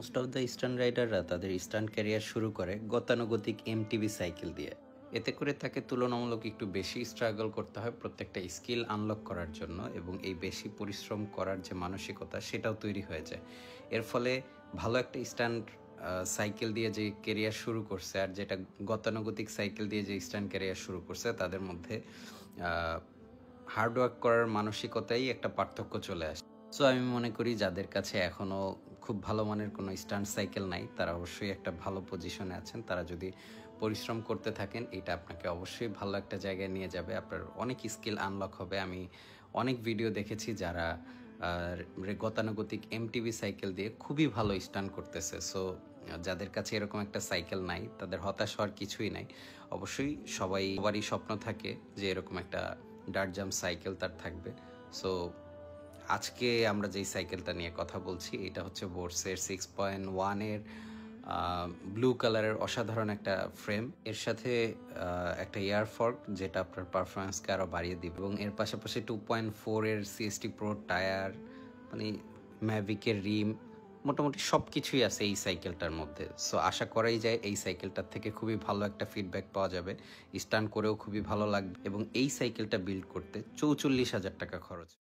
Most of the stunt রাইডাররা তাদের stunt career শুরু করে গতানুগতিক এমটিবি সাইকেল দিয়ে। এতে করে তাকে তুলনামূলক একটু বেশি স্ট্রাগল করতে হয় প্রত্যেকটা স্কিল আনলক করার জন্য, এবং এই বেশি পরিশ্রম করার যে মানসিকতা সেটাও তৈরি হয়ে যায়। এর ফলে ভালো একটা স্টান্ট সাইকেল দিয়ে যে কেরিয়ার শুরু করছে আর যেটা গতানুগতিক সাইকেল দিয়ে যে স্টান্ট ক্যারিয়ার শুরু করছে তাদের মধ্যে হার্ডওয়ার্ক করার মানসিকতাই একটা পার্থক্য চলে আসে। সো আমি মনে করি যাদের কাছে এখনও খুব ভালো মানের কোনো স্টান্ট সাইকেল নাই তারা অবশ্যই একটা ভালো পজিশনে আছেন। তারা যদি পরিশ্রম করতে থাকেন এটা আপনাকে অবশ্যই ভালো একটা জায়গায় নিয়ে যাবে, আপনার অনেক স্কিল আনলক হবে। আমি অনেক ভিডিও দেখেছি যারা গতানুগতিক এমটিবি সাইকেল দিয়ে খুবই ভালো স্টান্ট করতেছে। সো যাদের কাছে এরকম একটা সাইকেল নাই তাদের হতাশ হওয়ার কিছুই নাই। অবশ্যই সবারই স্বপ্ন থাকে যে এরকম একটা ডার্ট জাম্প সাইকেল তার থাকবে। সো আজকে আমরা যেই সাইকেলটা নিয়ে কথা বলছি এটা হচ্ছে বোর্সের 6.1 এর ব্লু কালারের অসাধারণ একটা ফ্রেম, এর সাথে একটা এয়ার ফর্ক যেটা আপনার পারফরমেন্সকে আরও বাড়িয়ে দিবে, এবং এর পাশাপাশি 2.4 এর সিএসটি প্রো টায়ার, মানে ম্যাভিকের রিম, মোটামুটি সব কিছুই আছে এই সাইকেলটার মধ্যে। সো আশা করাই যায় এই সাইকেলটার থেকে খুবই ভালো একটা ফিডব্যাক পাওয়া যাবে, স্টান্ট করেও খুবই ভালো লাগবে, এবং এই সাইকেলটা বিল্ড করতে 44,000 টাকা খরচ।